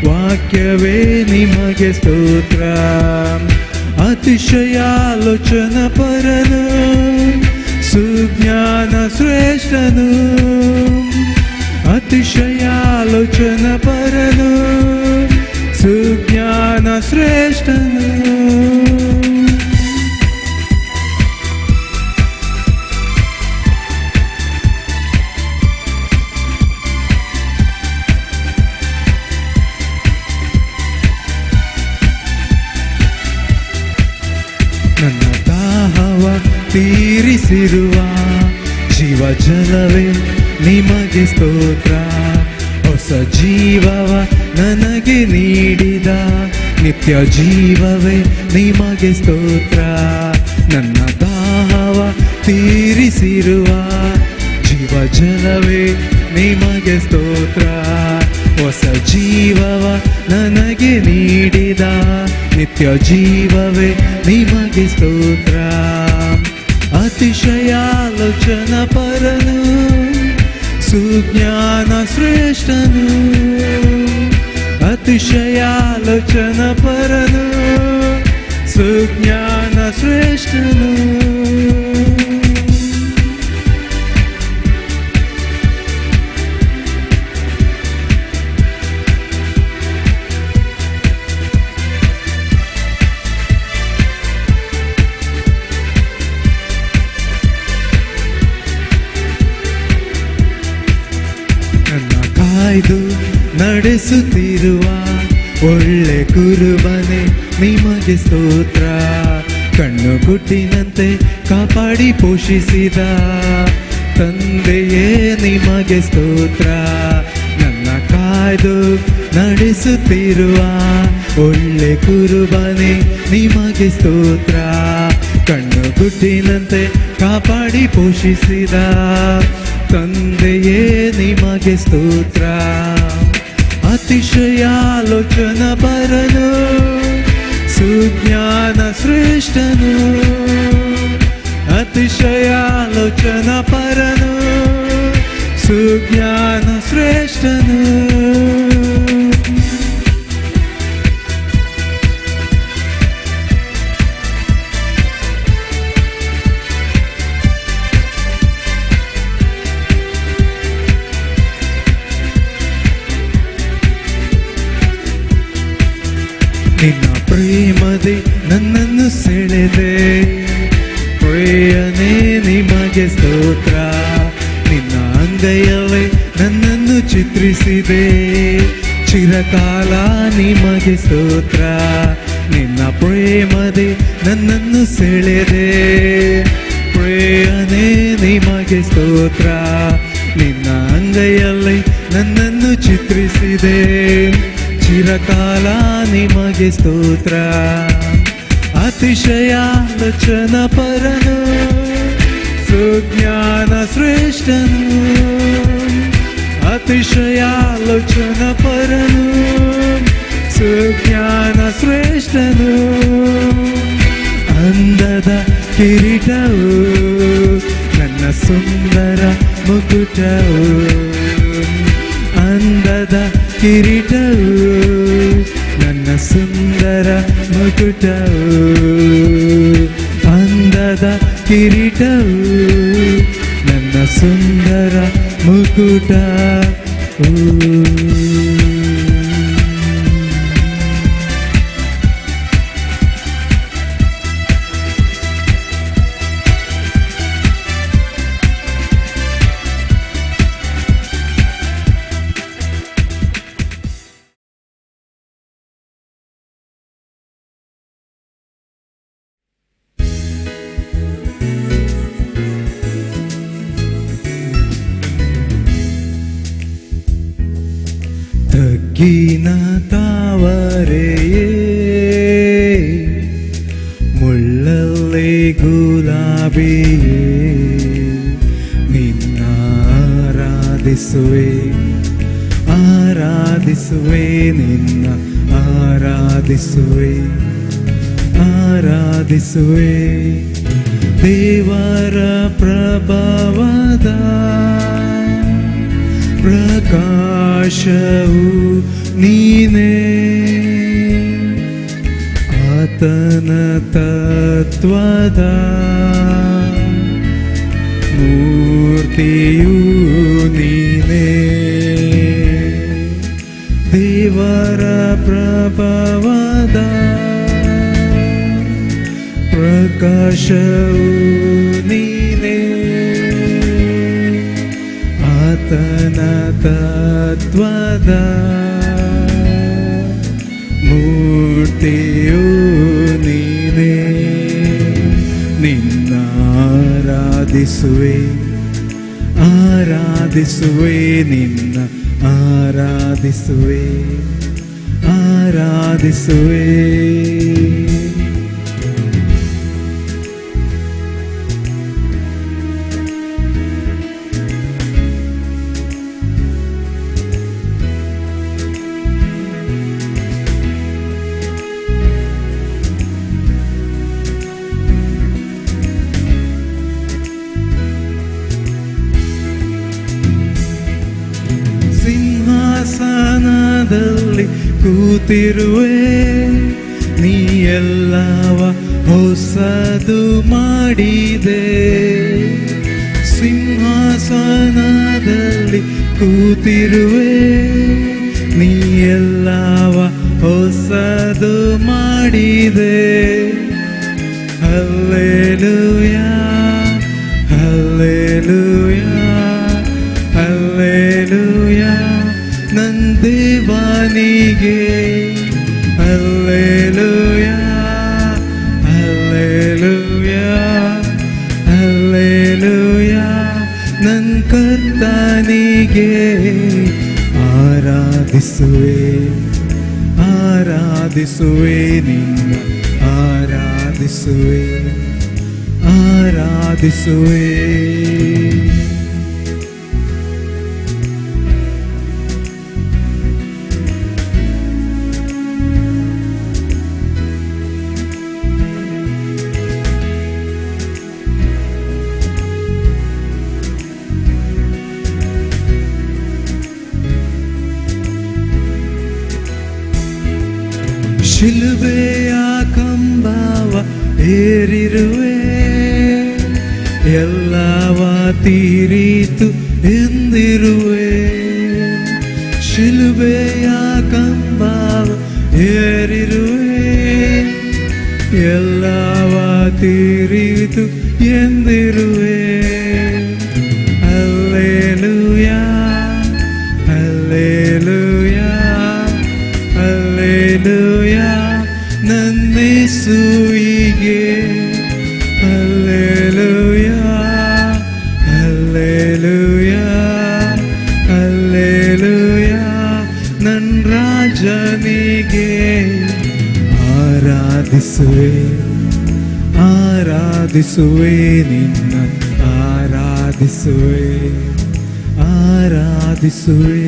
ವಾಕ್ಯವೇ ನಿಮಗೆ ಸ್ತೋತ್ರ. ಅತಿಶಯಾಲೋಚನ ಪರನು, ಸುಜ್ಞಾನ ಶ್ರೇಷ್ಠನು. ಅತಿಶಯಾಲೋಚನ ಪರನು, ಶ್ರೇಷ್ಠನು. ನನ್ನ ದಾಹವ ತೀರಿಸಿರುವ ಜೀವ ಜಲವೇ ನಿಮಗೆ ಸ್ತೋತ್ರ. ಹೊಸ ಜೀವವ ನನಗೆ ನೀಡಿದ ನಿತ್ಯ ಜೀವವೇ ನಿಮಗೆ ಸ್ತೋತ್ರ. ನನ್ನ ದಾಹವ ತೀರಿಸಿರುವ ಜೀವ ಜಲವೇ ನಿಮಗೆ ಸ್ತೋತ್ರ. ಹೊಸ ಜೀವವ ನನಗೆ ನೀಡಿದ ನಿತ್ಯ ಜೀವವೇ ನಿಮಗೆ ಸ್ತೋತ್ರ. ಅತಿಶಯಾಲೋಚನ ಪರನು ಸುಜ್ಞಾನ ಶ್ರೇಷ್ಠನು. ಅತಿಶಯಾಲೋಚನ ಪರನು ಸುಜ್ಞಾನ ಶ್ರೇಷ್ಠನು. ಕಾಯ್ದು ನಡೆಸುತ್ತಿರುವ ಒಳ್ಳೆ ಕುರುಬನೆ ನಿಮಗೆ ಸ್ತೋತ್ರ. ಕಣ್ಣು ಗುಡ್ಡಿನಂತೆ ಕಾಪಾಡಿ ಪೋಷಿಸಿದ ತಂದೆಯೇ ನಿಮಗೆ ಸ್ತೋತ್ರ. ನನ್ನ ಕಾಯ್ದು ನಡೆಸುತ್ತಿರುವ ಒಳ್ಳೆ ಕುರುಬನೆ ನಿಮಗೆ ಸ್ತೋತ್ರ. ಕಣ್ಣು ಗುಡ್ಡಿನಂತೆ ಕಾಪಾಡಿ ಪೋಷಿಸಿದ ತಂದೆಯೇ ನಿಮಗೆ ಸ್ತೋತ್ರ. ಅತಿಶಯಾಲೋಚನ ಪರನು ಸುಜ್ಞಾನ ಶ್ರೇಷ್ಠನು. ಅತಿಶಯಾಲೋಚನ ಪರನು ಸುಜ್ಞಾನ ಶ್ರೇಷ್ಠನು. ನಿನ್ನ ಪ್ರೇಮದೆ ನನ್ನನ್ನು ಸೆಳೆದೆ ಪ್ರಿಯನೇ ನಿಮಗೆ ಸ್ತೋತ್ರ. ನಿನ್ನ ಅಂಗೈಯವೇ ನನ್ನನ್ನು ಚಿತ್ರಿಸಿದೆ ಚಿರಕಾಲ ನಿಮಗೆ ಸ್ತೋತ್ರ. ನಿನ್ನ ಪ್ರೇಮದೆ ನನ್ನನ್ನು ಸೆಳೆದೆ ಪ್ರಿಯನೇ ನಿಮಗೆ ಸ್ತೋತ್ರ. ನಿನ್ನ ಅಂಗೈಯಲ್ಲಿ ನನ್ನನ್ನು ಚಿತ್ರಿಸಿದೆ ಚಿರಕಾಲ ನಿಮಗೆ ಸ್ತೋತ್ರ. ಅತಿಶಯಾಲೋಚನ ಪರನು ಸುಜ್ಞಾನ ಶ್ರೇಷ್ಠನು. ಅತಿಶಯಾಲೋಚನ ಪರನು ಸುಜ್ಞಾನ ಶ್ರೇಷ್ಠನು. ಅಂದದ ಕಿರೀಟವು ನನ್ನ ಸುಂದರ ಮುಕುಟವು. ಅಂದದ ಕಿರೀಟವು ನನ್ನ ಸುಂದರ ಮುಕುಟವು. ಅಂದದ ಕಿರೀಟವು ನನ್ನ ಸುಂದರ ಮುಕುಟವು. ತಗ್ಗಿನ ತಾವರೆಯೇ ಮುಳ್ಳಲ್ಲಿ ಗುಲಾಬಿಯೇ ನಿನ್ನ ಆರಾಧಿಸುವೆ ಆರಾಧಿಸುವೆ ನಿನ್ನ ಆರಾಧಿಸುವೆ ಆರಾಧಿಸುವೆ. ದೇವರ ಪ್ರಭಾವದ ಪ್ರಕಾಶವು ನೀನೇ. ಆತನ ತತ್ವದ ಮೂರ್ತಿಯು ನೀನೇ. ದೇವರ ಪ್ರಭಾವದ ಪ್ರಕಾಶವು ನೀನೇ, ಆತನ ತತ್ವದ ಮೂರ್ತಿಯು ನೀನೇ. ನಿನ್ನ ಆರಾಧಿಸುವೆ ಆರಾಧಿಸುವೆ, ನಿನ್ನ ಆರಾಧಿಸುವೆ ಆರಾಧಿಸುವೆ. ಸಿಂಹಾಸನದಲ್ಲಿ ಕೂತಿರುವೆ, ನೀ ಎಲ್ಲವ ಹೊಸದು ಮಾಡಿದೆ. ಸಿಂಹಾಸನದಲ್ಲಿ ಕೂತಿರುವೆ, ನೀ ಎಲ್ಲವ ಹೊಸದು ಮಾಡಿದೆ. ಹಲ್ಲೆಲೂಯಾ ಹಲ್ಲೆಲೂಯಾ ಹಲ್ಲೆಲೂಯಾ ನನ್ನ ದೇವನಿಗೆ. ಹಲ್ಲೆಲೂಯಾ ಹಲ್ಲೆಲೂಯಾ ಹಲ್ಲೆಲೂಯಾ ನನ್ನ ಕರ್ತನಿಗೆ. ಆರಾಧಿಸುವೆ ಆರಾಧಿಸುವೆ, ನಿನ್ನ ಆರಾಧಿಸುವೆ ಆರಾಧಿಸುವೆ. ಶಿಲುಬೆಯ ಕಂಬವ ಏರಿರುವೆ, ಎಲ್ಲವ ತೀರಿತು ಎಂದಿರುವೆ. ಶಿಲುಬೆಯ ಕಂಬವ ಏರಿರುವೆ, ಎಲ್ಲವ ತೀರಿತು ಎಂದಿರುವೆ. ಹಲ್ಲೆಲೂಯಾ ಹಲ್ಲೆಲೂಯಾ ಹಲ್ಲೆಲೂಯಾ ನನ್ನೇಸುವಿಗೆ. ಹಲ್ಲೆಲೂಯಾ ಹಲ್ಲೆಲೂಯಾ ಹಲ್ಲೆಲೂಯಾ ನನ್ನ ರಾಜನಿಗೆ. ಆರಾಧಿಸುವೆ ಆರಾಧಿಸುವೆ, ನಿನ್ನ ಆರಾಧಿಸುವೆ ಆರಾಧಿಸುವೆ.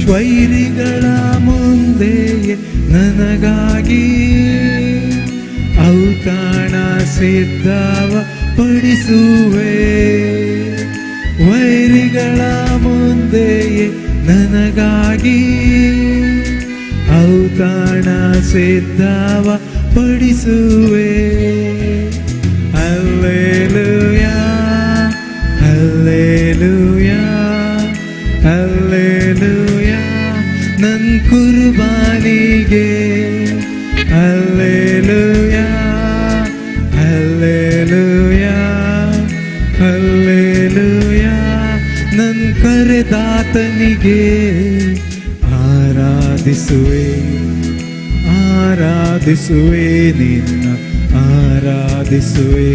ವೈರಿಗಳ ಮುಂದೆಯೇ ನನಗಾಗಿ ಔತಣ ಸಿದ್ಧವ ಪಡಿಸುವೆ. ವೈರಿಗಳ ಮುಂದೆಯೇ ನನಗಾಗಿ ಔತಣ ಸಿದ್ಧವ ಪಡಿಸುವೆ. ಹಲ್ಲೆಲೂಯಾ ಹಲ್ಲೆಲೂಯಾ ಹಲ್ಲೆಲೂಯಾ ನನ್ನ ಕುರ್ಬಾನಿಗೆ. ಹಲ್ಲೆಲೂಯಾ ಹಲ್ಲೆಲೂಯಾ ಹಲ್ಲೆಲೂಯಾ ನನ್ನ ಕರೆದಾತನಿಗೆ. ಆರಾಧಿಸುವೆ ಆರಾಧಿಸುವೆ, ನಿನ್ನ ಆರಾಧಿಸುವೆ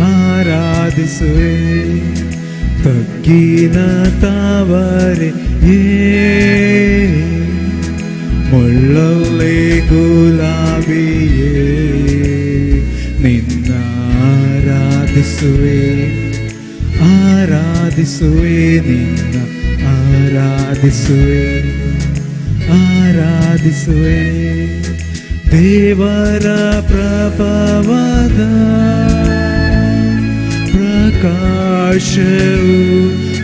ಆರಾಧಿಸುವೆ. ತಗ್ಗಿನ ತಾವರೆ ಮುಳ್ಳೊಳ್ಳೆ ಗುಲಾಬಿಯೇ, ನಿನ್ನ ಆರಾಧಿಸುವೆ ಆರಾಧಿಸುವೆ, ನಿನ್ನ ಆರಾಧಿಸುವೆ ಆರಾಧಿಸುವೆ. ದೇವರ ಪ್ರಭಾವದ ಪ್ರಕಾಶವು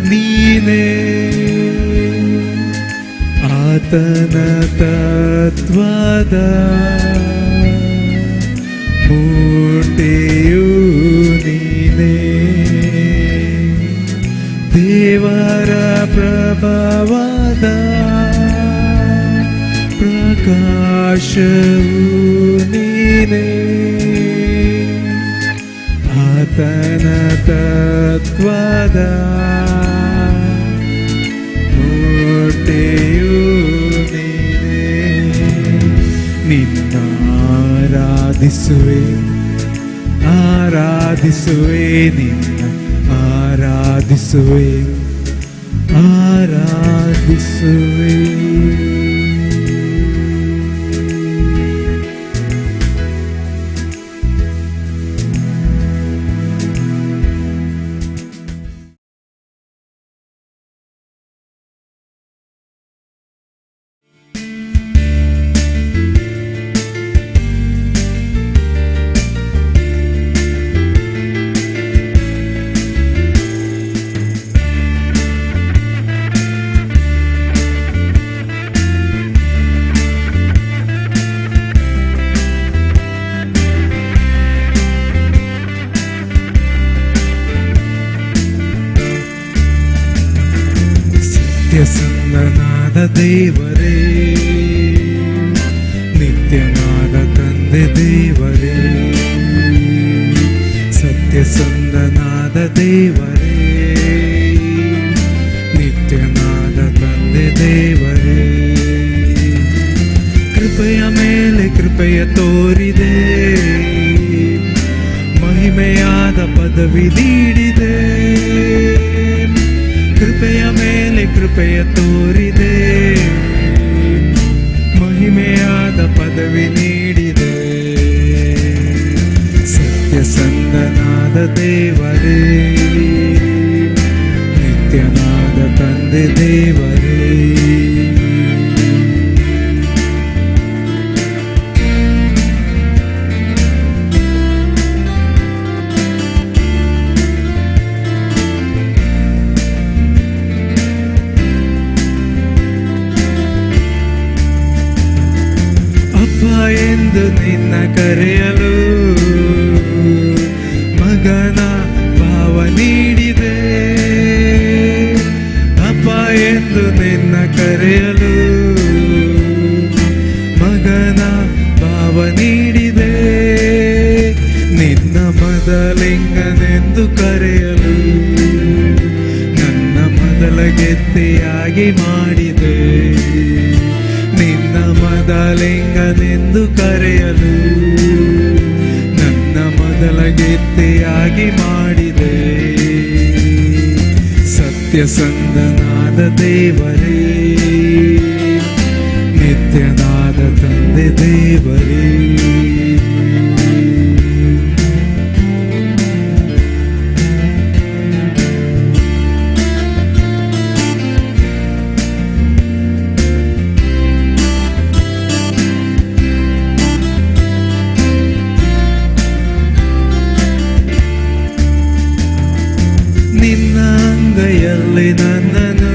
ನೀನೇ, ಆತನ ತತ್ವದ ಮೂಟೆಯು ನೀನೇ, ದೇವರ ಪ್ರಭಾವದ ಪ್ರಕಾಶವು ನೀನೇ, ಆತನ ತತ್ವದ ಮೂಟೆಯು ನೀನೇ. ನಿನ್ನ ಆರಾಧಿಸುವೆ ಆರಾಧಿಸುವೆ, ನಿನ್ನ ಆರಾಧಿಸುವೆ ಆರಾಧಿಸುವೆ. ಸತ್ಯಸಂಧನಾದ ದೇವರೇ, ನಿತ್ಯನಾದ ತಂದೆ ದೇವರೇ, ಸತ್ಯಸಂಧನಾದ ದೇವರೇ, ನಿತ್ಯನಾದ ತಂದೆ ದೇವರೇ, ಕೃಪೆಯ ಮೇಲೆ ಕೃಪೆಯ ತೋರಿದೆ, ಮಹಿಮೆಯಾದ ಪದವಿ ನೀಡಿದೆ, ಕೃಪೆಯ ಮೇಲೆ ಕೃಪೆಯ ತೋರಿದೆ, ಮಹಿಮೆಯಾದ ಪದವಿ ನೀಡಿದೆ. ಸತ್ಯಸಂಧನಾದ ದೇವರೇ, ನಿತ್ಯನಾದ ತಂದೆ ದೇವರೇ, ಎಂದು ನಿನ್ನ ಕರೆಯಲು ಮಗನ ಭಾವ ನೀಡಿದೆ, ಅಪ್ಪ ಎಂದು ನಿನ್ನ ಕರೆಯಲು ಮಗನ ಭಾವ ನೀಡಿದೆ, ನಿನ್ನ ಮೊದಲಿಂಗನೆಂದು ಕರೆಯಲು ನನ್ನ ಮೊದಲ ಗೆತ್ತೆಯಾಗಿ ಮಾಡಿದೆ, ನಿನ್ನ ಮೊದಲಿಂಗನೆಂದು ಕರೆಯಲು ನನ್ನ ಮೊದಲ ಗೆತ್ತೆಯಾಗಿ ಮಾಡಿದೆ. ಸತ್ಯಸಂಧನಾದ ದೇವರೇ, ನಿತ್ಯನಾದ ತಂದೆ ದೇವರೇ, ನಿನ್ನ ಅಂಗೈಯಲ್ಲಿ ನನ್ನನ್ನು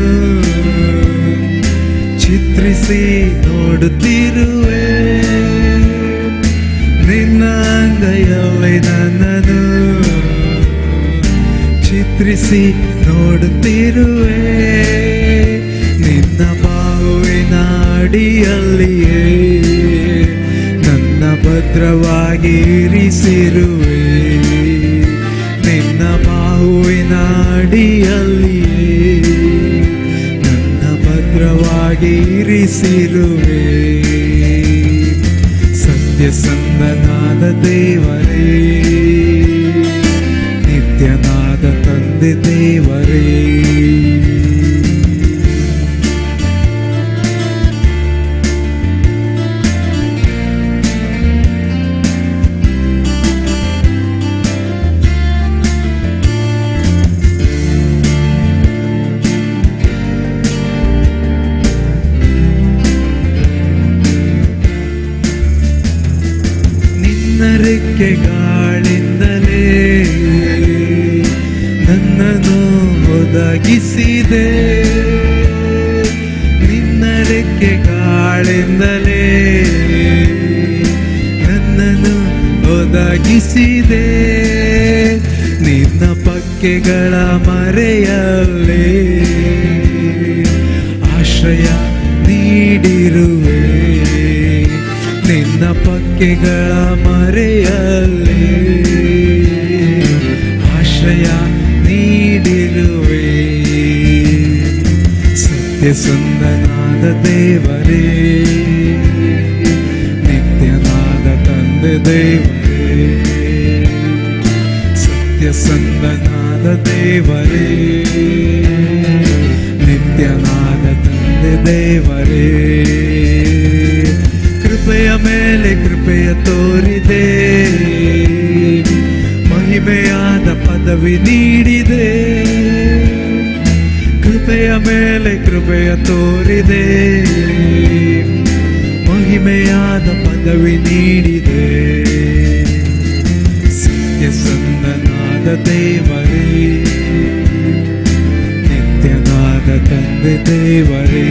ಚಿತ್ರಿಸಿ ನೋಡುತ್ತಿರುವೆ, ನಿನ್ನ ಅಂಗೈಯಲ್ಲಿ ನನ್ನನ್ನು ಚಿತ್ರಿಸಿ ನೋಡುತ್ತಿರುವೆ, ನಿನ್ನ ಬಾಹುವಿನ ಅಡಿಯಲ್ಲಿಯೇ ನನ್ನ ಭದ್ರವಾಗಿ ಇರಿಸಿರುವೆ, ನಿನ್ನ ಬಾಹುವಿನ ಅಡಿಯಲ್ಲಿಯೇ ನನ್ನ ಭದ್ರವಾಗಿ ಇರಿಸಿರುವೆ. ಸತ್ಯಸಂಧನಾದ ದೇವರೇ, ನಿತ್ಯನಾದ ತಂದೆ ದೇವರೇ, ರೆಕ್ಕೆಗಳಿಂದಲೇ ನನ್ನನ್ನು ಒದಗಿಸಿದೆ, ನಿನ್ನ ರೆಕ್ಕೆ ಬೆಳಕೆ ಗಾಳಿಂದಲೇ ನನ್ನನ್ನು ಒದಗಿಸಿದೆ ನಿನ್ನ ಪಕ್ಕೆಗಳ ಮರೆಯಲ್ಲೇ ಆಶ್ರಯ ನೀಡಿರುವೆ ನಿನ್ನ ಪಕ್ಕೆಗಳ ಮರೆಯಲ್ಲೇ ಆಶ್ರಯ ನೀಡಿರುವೆ ಸತ್ಯಸಂಧನಾದ ದೇವರೇ ನಿತ್ಯನಾದ ತಂದೆ ದೇವರೇ ಸತ್ಯಸಂಧನಾದ ದೇವರೇ ನಿತ್ಯನಾದ ತಂದೆ ದೇವರೇ ಕೃಪೆಯ ಮೇಲೆ ಕೃಪೆಯ ತೋರಿದೆ ಮಹಿಮೆಯಾದ ಪದವಿ ನೀಡಿದೆ ಕೃಪೆಯ ಮೇಲೆ ಕೃಪೆಯ ತೋರಿದೆ ಮಹಿಮೆಯಾದ ಪದವಿ ನೀಡಿದೆ ಸತ್ಯಸಂಧನಾದ ದೇವರೇ ನಿತ್ಯನಾದ ತಂದೆ ದೇವರೇ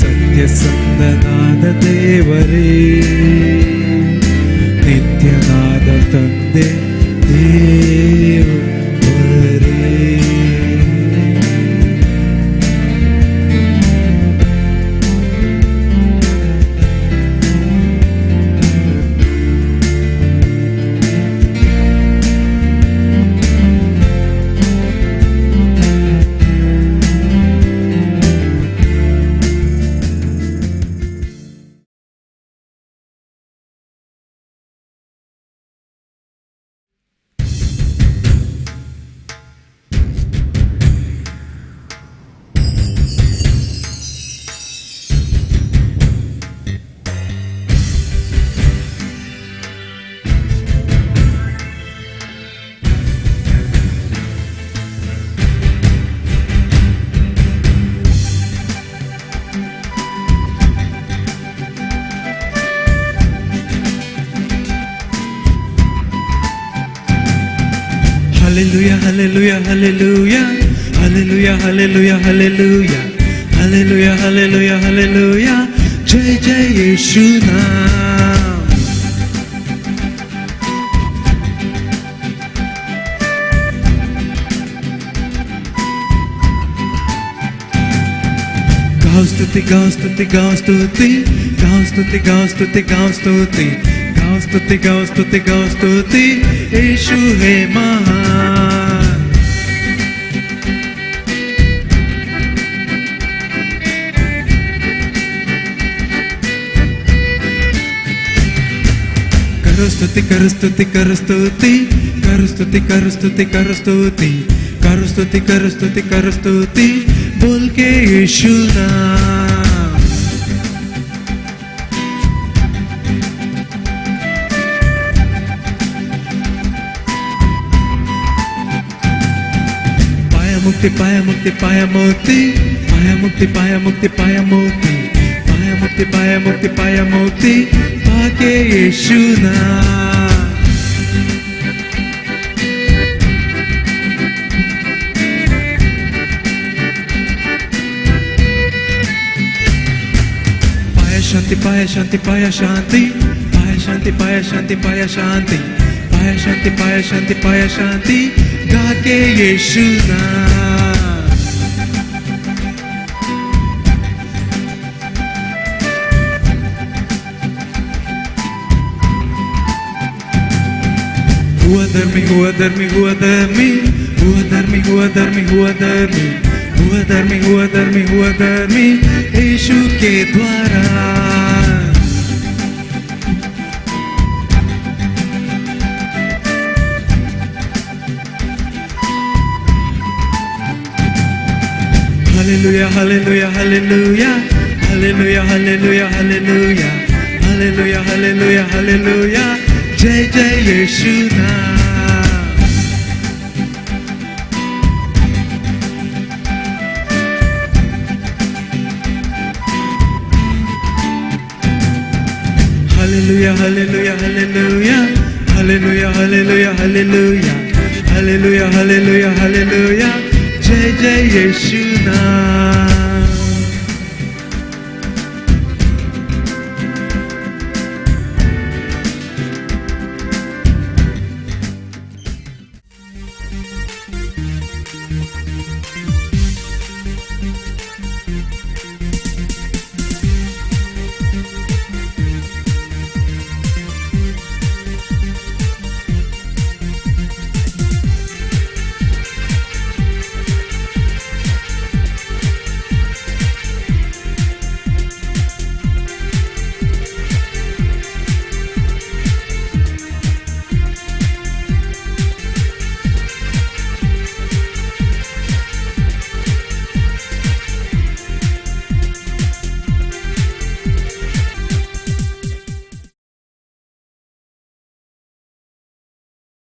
ಸತ್ಯಸಂಧನಾದ ದೇವರೇ ನಿತ್ಯನಾದ ತಂದೆ ದೇವರೇ Hallelujah, hallelujah, hallelujah, hallelujah, hallelujah, hallelujah, hallelujah, hallelujah, hallelujah, Jai Jai Yeshu Naam. Gaon stuti, gaon stuti, gaon stuti, gaon stuti, gaon stuti, gaon stuti, gaon stuti, gaon stuti, gaon stuti, Yeshu hai mahan. Karo stuti, karo stuti, karo stuti, karo stuti, karo stuti, karo stuti, karo stuti, karo stuti, karo stuti, बोल के यीशु नाम पाया मुक्ति पाया मुक्ति पाया मुक्ति पाया मुक्ति पाया मुक्ति पाया मुक्ति पाया मुक्ति पाया मुक्ति पाया मुक्ति पाके यीशु नाम शांति पाया शांति पाया शांति पाया शांति पाया शांति पाया शांति पाया शांति पाया शांति पाया शांति गा के यीशु नाम हुआ धर्मी हुआ धर्मी हुआ धर्मी हुआ धर्मी हुआ धर्मी हुआ धर्मी हुआ धर्मी हुआ धर्मी हुआ धर्मी यीशु के द्वारा Hallelujah, hallelujah, hallelujah, hallelujah, hallelujah, hallelujah, hallelujah, hallelujah, hallelujah, Jai Jai Yeshu Naam. Hallelujah, hallelujah, hallelujah, hallelujah, hallelujah, hallelujah, hallelujah, hallelujah, hallelujah, Jai Jai Yeshu Naam.